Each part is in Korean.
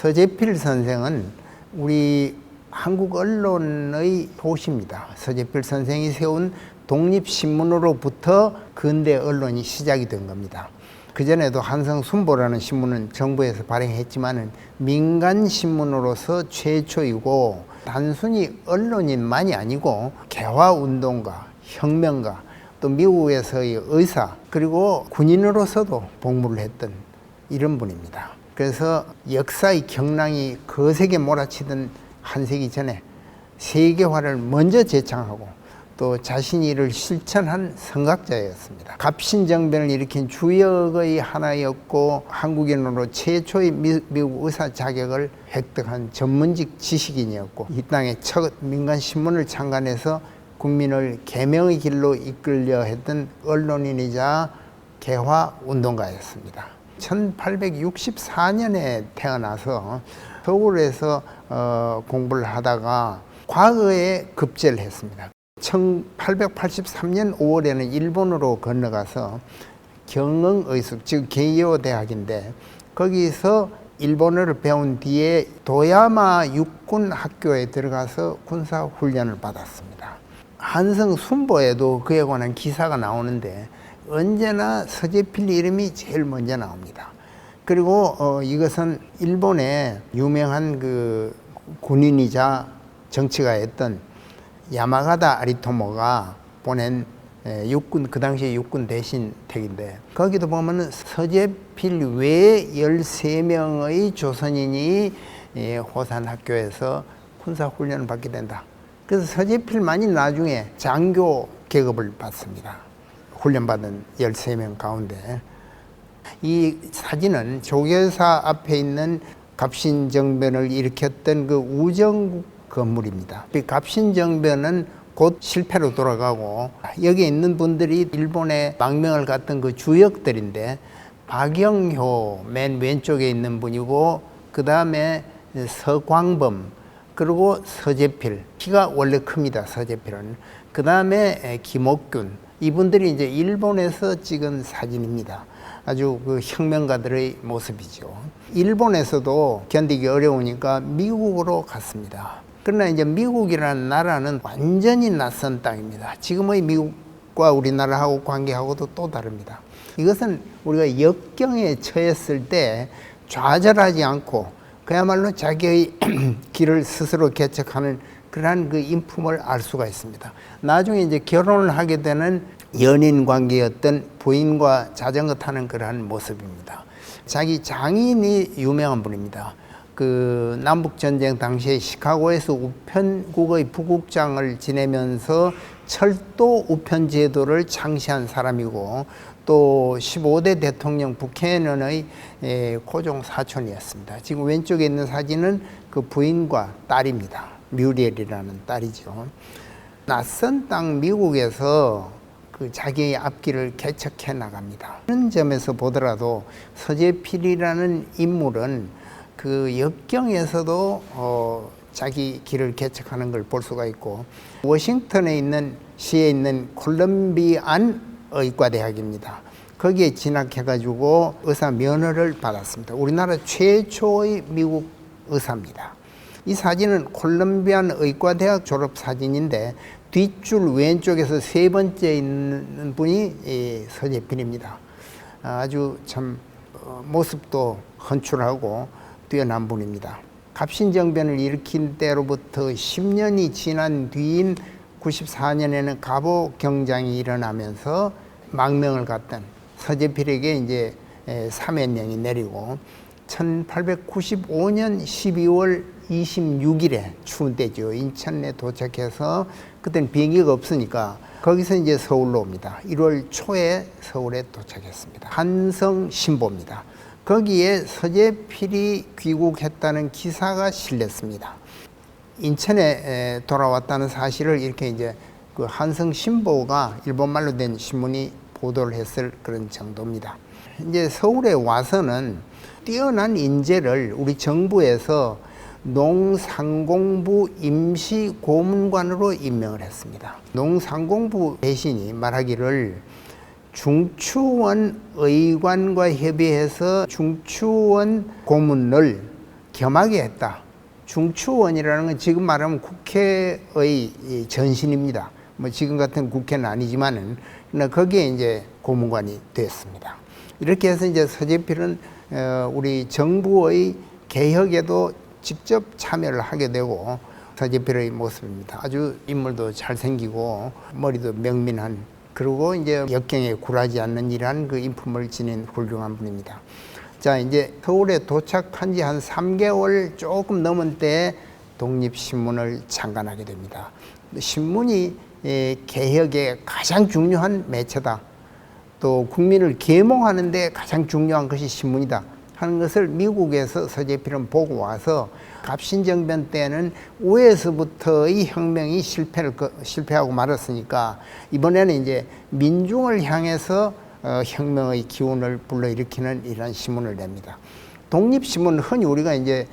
서재필 선생은 우리 한국 언론의 도시입니다. 서재필 선생이 세운 독립신문으로부터 근대 언론이 시작이 된 겁니다. 그전에도 한성순보라는 신문은 정부에서 발행했지만 민간신문으로서 최초이고, 단순히 언론인만이 아니고 개화운동가, 혁명가, 또 미국에서의 의사, 그리고 군인으로서도 복무를 했던 이런 분입니다. 그래서 역사의 경랑이 거세게 몰아치던 한 세기 전에 세계화를 먼저 제창하고 또 자신이 이를 실천한 선각자였습니다. 갑신정변을 일으킨 주역의 하나였고, 한국인으로 최초의 미국 의사 자격을 획득한 전문직 지식인이었고, 이 땅의 첫 민간신문을 창간해서 국민을 계명의 길로 이끌려 했던 언론인이자 개화운동가였습니다. 1864년에 태어나서 서울에서 공부를 하다가 과거에 급제를 했습니다. 1883년 5월에는 일본으로 건너가서 경흥의숙, 즉 게이오 대학인데, 거기서 일본어를 배운 뒤에 도야마 육군 학교에 들어가서 군사 훈련을 받았습니다. 한성순보에도 그에 관한 기사가 나오는데 언제나 서재필 이름이 제일 먼저 나옵니다. 그리고 이것은 일본의 유명한 그 군인이자 정치가였던 야마가다 아리토모가 보낸 육군, 그 당시에 육군 대신택인데, 거기도 보면은 서재필 외에 13명의 조선인이 호산학교에서 군사훈련을 받게 된다. 그래서 서재필만이 나중에 장교 계급을 받습니다. 훈련받은 13명 가운데. 이 사진은 조계사 앞에 있는 갑신정변을 일으켰던 그 우정국 건물입니다. 갑신정변은 곧 실패로 돌아가고, 여기 있는 분들이 일본의 망명을 갔던 그 주역들인데, 박영효 맨 왼쪽에 있는 분이고, 그 다음에 서광범, 그리고 서재필, 키가 원래 큽니다. 서재필은. 그 다음에 김옥균, 이분들이 이제 일본에서 찍은 사진입니다. 아주 그 혁명가들의 모습이죠. 일본에서도 견디기 어려우니까 미국으로 갔습니다. 그러나 이제 미국이라는 나라는 완전히 낯선 땅입니다. 지금의 미국과 우리나라하고 관계하고도 또 다릅니다. 이것은 우리가 역경에 처했을 때 좌절하지 않고 그야말로 자기의 길을 스스로 개척하는 그러한 그 인품을 알 수가 있습니다. 나중에 이제 결혼을 하게 되는 연인 관계였던 부인과 자전거 타는 그러한 모습입니다. 자기 장인이 유명한 분입니다. 그 남북전쟁 당시에 시카고에서 우편국의 부국장을 지내면서 철도 우편 제도를 창시한 사람이고, 또 15대 대통령 부캐넌의 고종 사촌이었습니다. 지금 왼쪽에 있는 사진은 그 부인과 딸입니다. 뮤리엘이라는 딸이죠. 낯선 땅 미국에서 그 자기의 앞길을 개척해 나갑니다. 그런 점에서 보더라도 서재필이라는 인물은 그 역경에서도 자기 길을 개척하는 걸 볼 수가 있고, 워싱턴에 있는 시에 있는 콜럼비안 의과대학입니다. 거기에 진학해가지고 의사 면허를 받았습니다. 우리나라 최초의 미국 의사입니다. 이 사진은 콜럼비안 의과대학 졸업 사진인데, 뒷줄 왼쪽에서 세 번째 있는 분이 서재필입니다. 아주 참 모습도 헌출하고 뛰어난 분입니다. 갑신정변을 일으킨 때로부터 10년이 지난 뒤인 94년에는 갑오경장이 일어나면서 망명을 갔던 서재필에게 이제 사면령이 내리고, 1895년 12월 26일에 추운 때죠. 인천에 도착해서, 그때는 비행기가 없으니까 거기서 이제 서울로 옵니다. 1월 초에 서울에 도착했습니다. 한성신보입니다. 거기에 서재필이 귀국했다는 기사가 실렸습니다. 인천에 돌아왔다는 사실을 이렇게 이제 그 한성신보가 일본말로 된 신문이 보도를 했을 그런 정도입니다. 이제 서울에 와서는 뛰어난 인재를 우리 정부에서 농상공부 임시고문관으로 임명을 했습니다. 농상공부 대신이 말하기를 중추원 의관과 협의해서 중추원 고문을 겸하게 했다. 중추원이라는 건 지금 말하면 국회의 전신입니다. 뭐 지금 같은 국회는 아니지만은 거기에 이제 고문관이 됐습니다. 이렇게 해서 이제 서재필은 우리 정부의 개혁에도 직접 참여를 하게 되고 서재필의 모습입니다. 아주 인물도 잘생기고 머리도 명민한, 그리고 이제 역경에 굴하지 않는 이러한 그 인품을 지닌 훌륭한 분입니다. 자, 이제 서울에 도착한 지 한 3개월 조금 넘은 때에 독립신문을 창간하게 됩니다. 신문이 개혁의 가장 중요한 매체다. 또 국민을 계몽하는 데 가장 중요한 것이 신문이다 하는 것을 미국에서 서재필은 보고 와서 갑신정변 때는 우에서부터의 혁명이 실패하고 말았으니까 이번에는 이제 민중을 향해서 혁명의 기운을 불러일으키는 이런 신문을 냅니다. 독립신문은 흔히 우리가 이제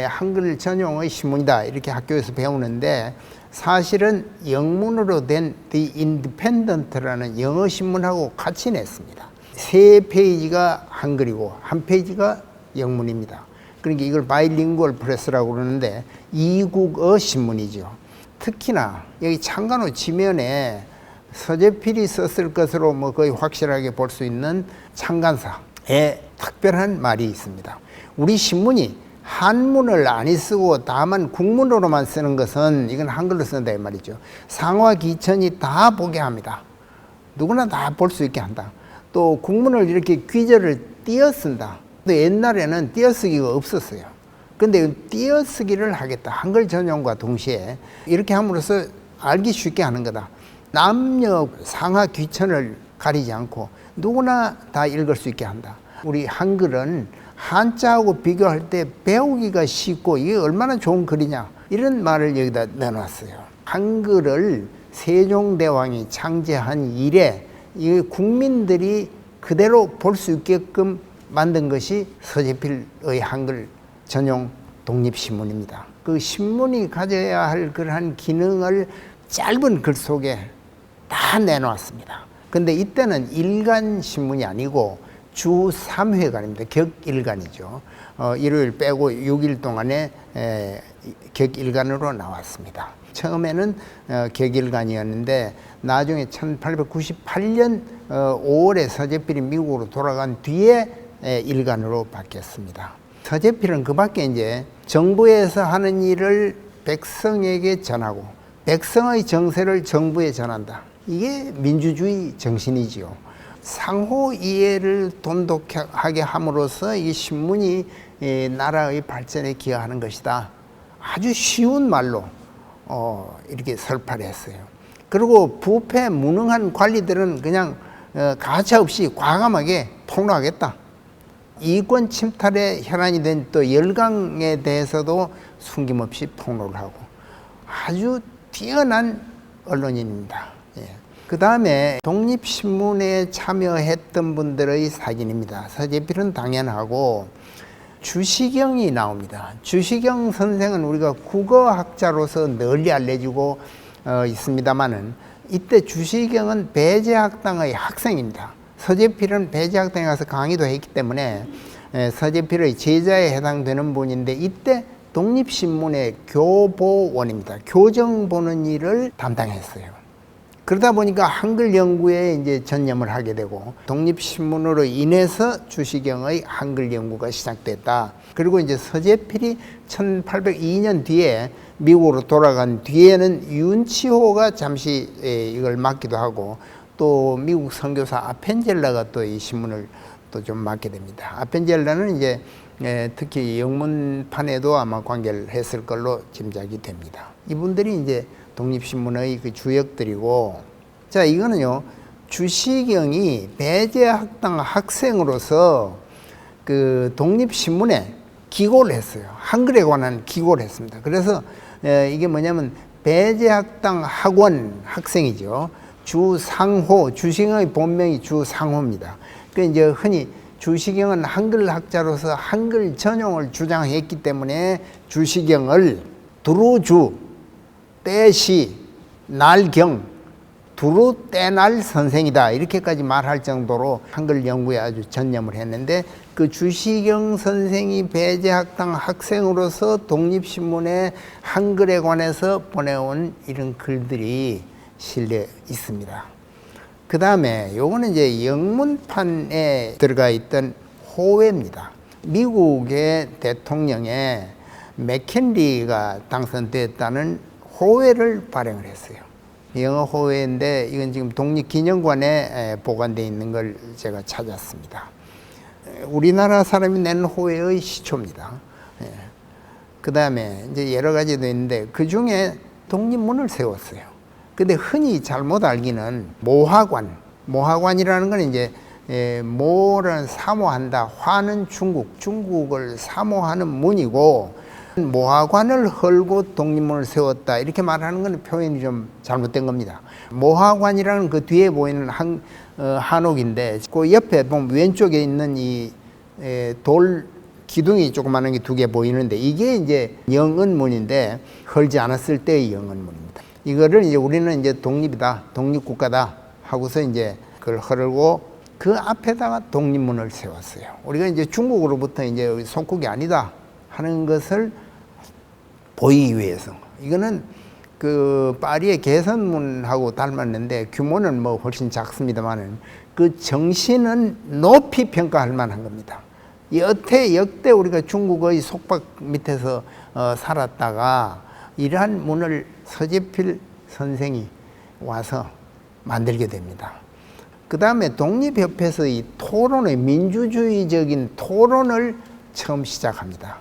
한글 전용의 신문이다 이렇게 학교에서 배우는데, 사실은 영문으로 된 The Independent라는 영어 신문하고 같이 냈습니다. 3페이지가 한글이고 1페이지가 영문입니다. 그러니까 이걸 바이링구얼 프레스라고 그러는데 이국어 신문이죠. 특히나 여기 창간호 지면에 서재필이 썼을 것으로 뭐 거의 확실하게 볼 수 있는 창간사에 특별한 말이 있습니다. 우리 신문이 한문을 안 쓰고 다만 국문으로만 쓰는 것은 이건 한글로 쓴다 이 말이죠. 상화 기천이 다 보게 합니다. 누구나 다 볼 수 있게 한다. 또 국문을 이렇게 귀절을 띄어 쓴다. 근데 옛날에는 띄어쓰기가 없었어요. 근데 띄어쓰기를 하겠다. 한글 전용과 동시에 이렇게 함으로써 알기 쉽게 하는 거다. 남녀 상하 귀천을 가리지 않고 누구나 다 읽을 수 있게 한다. 우리 한글은 한자하고 비교할 때 배우기가 쉽고 이게 얼마나 좋은 글이냐 이런 말을 여기다 내놨어요. 한글을 세종대왕이 창제한 이래 이 국민들이 그대로 볼 수 있게끔 만든 것이 서재필의 한글 전용 독립신문입니다. 그 신문이 가져야 할 그러한 기능을 짧은 글 속에 다 내놓았습니다. 근데 이때는 일간 신문이 아니고 주 3회간입니다. 격일간이죠. 일요일 빼고 6일 동안에 격일간으로 나왔습니다. 처음에는 격일간이었는데 나중에 1898년 5월에 서재필이 미국으로 돌아간 뒤에 일간으로 바뀌었습니다. 서재필은 그 밖에 이제 정부에서 하는 일을 백성에게 전하고 백성의 정세를 정부에 전한다. 이게 민주주의 정신이지요. 상호 이해를 돈독하게 함으로써 이 신문이 나라의 발전에 기여하는 것이다. 아주 쉬운 말로 이렇게 설파를 했어요. 그리고 부패 무능한 관리들은 그냥 가차없이 과감하게 폭로하겠다. 이권 침탈에 혈안이 된 또 열강에 대해서도 숨김없이 폭로를 하고 아주 뛰어난 언론인입니다. 그 다음에 독립신문에 참여했던 분들의 사진입니다. 서재필은 당연하고 주시경이 나옵니다. 주시경 선생은 우리가 국어학자로서 널리 알려지고 있습니다만은 이때 주시경은 배제학당의 학생입니다. 서재필은 배제학당에 가서 강의도 했기 때문에 서재필의 제자에 해당되는 분인데 이때 독립신문의 교보원입니다. 교정 보는 일을 담당했어요. 그러다 보니까 한글 연구에 이제 전념을 하게 되고 독립신문으로 인해서 주시경의 한글 연구가 시작됐다. 그리고 이제 서재필이 1802년 뒤에 미국으로 돌아간 뒤에는 윤치호가 잠시 이걸 맡기도 하고 또 미국 선교사 아펜젤라가 또 이 신문을 또 좀 맡게 됩니다. 아펜젤라는 이제 특히 영문판에도 아마 관계를 했을 걸로 짐작이 됩니다. 이분들이 이제 독립신문의 그 주역들이고, 자, 이거는요, 주시경이 배제학당 학생으로서 그 독립신문에 기고를 했어요. 한글에 관한 기고를 했습니다. 그래서 이게 뭐냐면 배제학당 학원 학생이죠. 주상호, 주시경의 본명이 주상호입니다. 그 이제 흔히 주시경은 한글 학자로서 한글 전용을 주장했기 때문에 주시경을 두루주, 때시, 날경 두루 떼날 선생이다 이렇게까지 말할 정도로 한글 연구에 아주 전념을 했는데 그 주시경 선생이 배재학당 학생으로서 독립신문에 한글에 관해서 보내온 이런 글들이 실려 있습니다. 그 다음에 요거는 이제 영문판에 들어가 있던 호회입니다. 미국의 대통령에 맥킨리가 당선됐다는 호회를 발행을 했어요. 영어 호회인데 이건 지금 독립기념관에 보관되어 있는 걸 제가 찾았습니다. 우리나라 사람이 낸 호회의 시초입니다. 그 다음에 이제 여러 가지도 있는데 그 중에 독립문을 세웠어요. 근데 흔히 잘못 알기는 모하관이라는 건 이제 모는 사모한다, 화는 중국을 사모하는 문이고 모하관을 헐고 독립문을 세웠다 이렇게 말하는 건 표현이 좀 잘못된 겁니다. 모하관이라는 그 뒤에 보이는 한옥인데 그 옆에 보면 왼쪽에 있는 이 돌 기둥이 조그마한 게 두 개 보이는데 이게 이제 영은문인데 헐지 않았을 때의 영은문입니다. 이거를 이제 우리는 이제 독립이다, 독립국가다 하고서 이제 그걸 헐고 그 앞에다가 독립문을 세웠어요. 우리가 이제 중국으로부터 이제 속국이 아니다 하는 것을 보이기 위해서. 이거는 그 파리의 개선문하고 닮았는데 규모는 뭐 훨씬 작습니다만은 그 정신은 높이 평가할 만한 겁니다. 역대 우리가 중국의 속박 밑에서 살았다가 이러한 문을 서재필 선생이 와서 만들게 됩니다. 그 다음에 독립협회에서 이 토론의 민주주의적인 토론을 처음 시작합니다.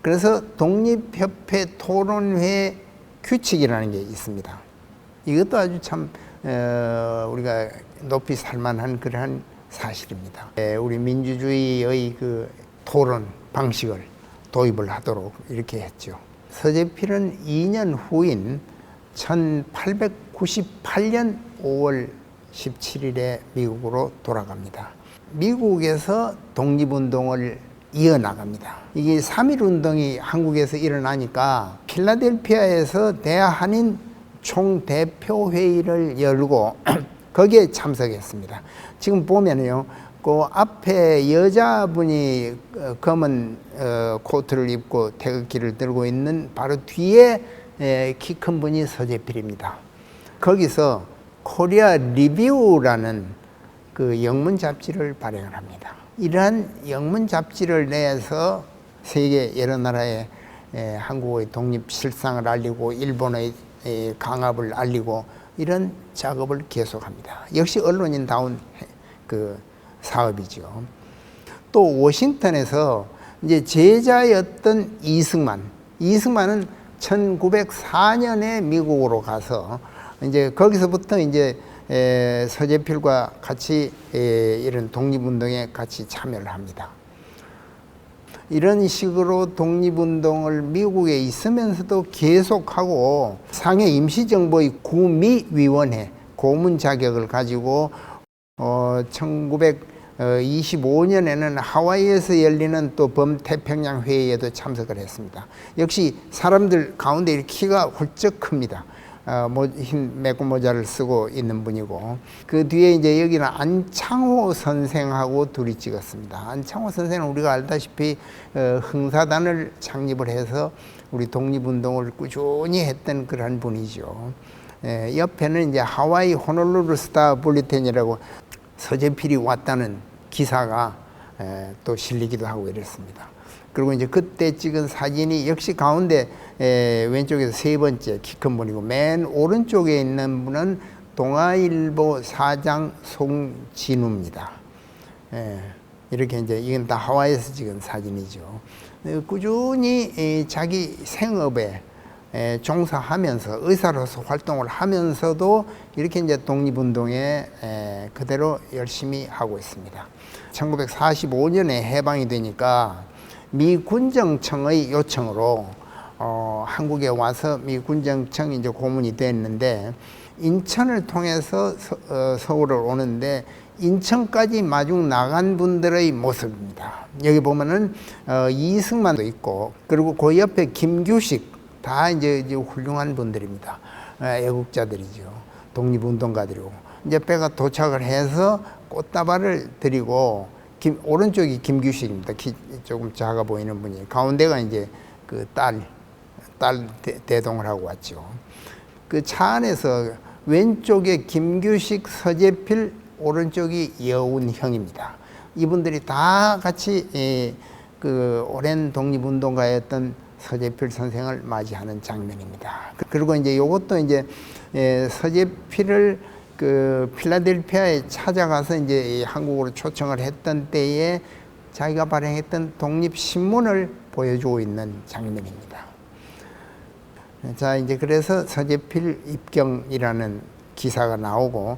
그래서 독립협회 토론회 규칙이라는 게 있습니다. 이것도 아주 참 우리가 높이 살만한 그러한 사실입니다. 우리 민주주의의 그 토론 방식을 도입을 하도록 이렇게 했죠. 서재필은 2년 후인 1898년 5월 17일에 미국으로 돌아갑니다. 미국에서 독립운동을 이어나갑니다. 이게 3.1운동이 한국에서 일어나니까 필라델피아에서 대한인 총대표회의를 열고 거기에 참석했습니다. 지금 보면요, 그 앞에 여자분이 검은 코트를 입고 태극기를 들고 있는 바로 뒤에 키 큰 분이 서재필입니다. 거기서 코리아 리뷰라는 그 영문 잡지를 발행을 합니다. 이러한 영문 잡지를 내서 세계 여러 나라에 한국의 독립 실상을 알리고 일본의 강압을 알리고 이런 작업을 계속합니다. 역시 언론인다운 그 사업이죠. 또 워싱턴에서 이제 제자였던 이승만은 1904년에 미국으로 가서 이제 거기서부터 이제 서재필과 같이 이런 독립운동에 같이 참여를 합니다. 이런 식으로 독립운동을 미국에 있으면서도 계속하고 상해 임시정부의 구미위원회 고문 자격을 가지고 1925년에는 하와이에서 열리는 또 범태평양 회의에도 참석을 했습니다. 역시 사람들 가운데 키가 훌쩍 큽니다. 흰 메고 모자를 쓰고 있는 분이고 그 뒤에 이제 여기는 안창호 선생하고 둘이 찍었습니다. 안창호 선생은 우리가 알다시피 흥사단을 창립을 해서 우리 독립운동을 꾸준히 했던 그런 분이죠. 옆에는 이제 하와이 호놀룰루 스타 불리텐이라고 서재필이 왔다는 기사가 또 실리기도 하고 이랬습니다. 그리고 이제 그때 찍은 사진이 역시 가운데 왼쪽에서 세 번째 키 큰 분이고 맨 오른쪽에 있는 분은 동아일보 사장 송진우입니다. 이렇게 이제 이건 다 하와이에서 찍은 사진이죠. 꾸준히 자기 생업에 종사하면서 의사로서 활동을 하면서도 이렇게 이제 독립운동에 그대로 열심히 하고 있습니다. 1945년에 해방이 되니까 미 군정청의 요청으로 한국에 와서 미 군정청 이제 고문이 됐는데 인천을 통해서 서울을 오는데 인천까지 마중 나간 분들의 모습입니다. 여기 보면은 이승만도 있고 그리고 그 옆에 김규식 다 이제 훌륭한 분들입니다. 애국자들이죠. 독립운동가들이고 이제 배가 도착을 해서 꽃다발을 드리고 오른쪽이 김규식입니다. 조금 작아 보이는 분이 가운데가 이제 그 딸 대동을 하고 왔죠. 그 차 안에서 왼쪽에 김규식, 서재필, 오른쪽이 여운형입니다. 이분들이 다 같이 그 오랜 독립운동가였던 서재필 선생을 맞이하는 장면입니다. 그리고 이제 이것도 이제 서재필을 그 필라델피아에 찾아가서 이제 한국으로 초청을 했던 때에 자기가 발행했던 독립신문을 보여주고 있는 장면입니다. 자, 이제 그래서 서재필 입경이라는 기사가 나오고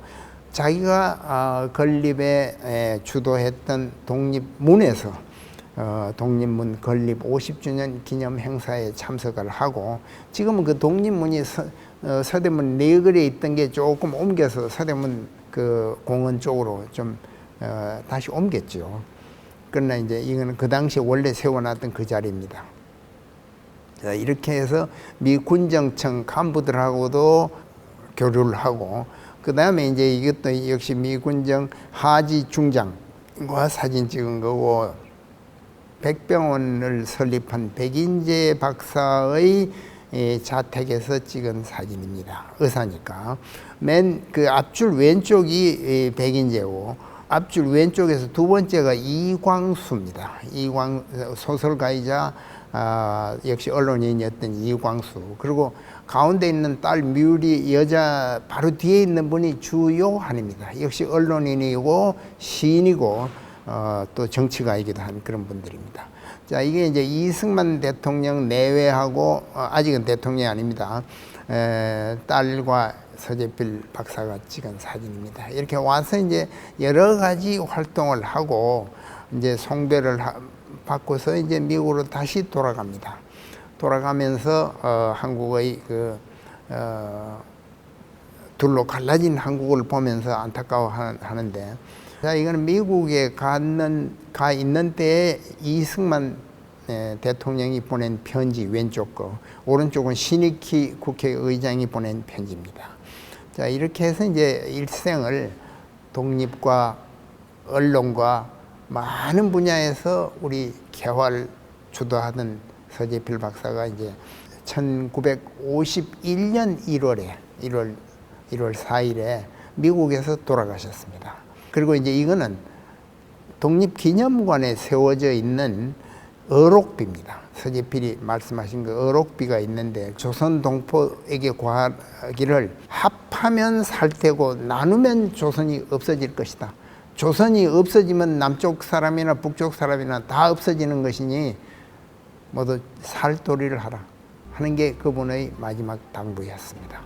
자기가 건립에 주도했던 독립문에서 독립문 건립 50주년 기념 행사에 참석을 하고 지금은 그 독립문이 서대문 내거리에 있던 게 조금 옮겨서 서대문 그 공원 쪽으로 좀 다시 옮겼죠. 그러나 이제 이거는 그 당시에 원래 세워놨던 그 자리입니다. 자, 이렇게 해서 미 군정청 간부들하고도 교류를 하고 그 다음에 이제 이것도 역시 미 군정 하지 중장과 사진 찍은 거고 백병원을 설립한 백인재 박사의 자택에서 찍은 사진입니다. 의사니까. 맨 그 앞줄 왼쪽이 백인재고 앞줄 왼쪽에서 두 번째가 이광수입니다. 소설가이자 역시 언론인이었던 이광수. 그리고 가운데 있는 딸 뮤리 여자 바로 뒤에 있는 분이 주요한입니다. 역시 언론인이고 시인이고 또 정치가이기도 한 그런 분들입니다. 자, 이게 이제 이승만 대통령 내외하고 아직은 대통령이 아닙니다. 딸과 서재필 박사가 찍은 사진입니다. 이렇게 와서 이제 여러 가지 활동을 하고 이제 송별을 받고서 이제 미국으로 다시 돌아갑니다. 돌아가면서 한국의 둘로 갈라진 한국을 보면서 안타까워하는데, 자, 이거는 미국에 가 있는 때에 이승만 대통령이 보낸 편지, 왼쪽 거, 오른쪽은 신익희 국회의장이 보낸 편지입니다. 자, 이렇게 해서 이제 일생을 독립과 언론과 많은 분야에서 우리 개화를 주도하던 서재필 박사가 이제 1951년 1월 4일에 미국에서 돌아가셨습니다. 그리고 이제 이거는 독립기념관에 세워져 있는 어록비입니다. 서재필이 말씀하신 그 어록비가 있는데 조선 동포에게 구하기를 합하면 살 테고 나누면 조선이 없어질 것이다. 조선이 없어지면 남쪽 사람이나 북쪽 사람이나 다 없어지는 것이니 모두 살도리를 하라 하는 게 그분의 마지막 당부였습니다.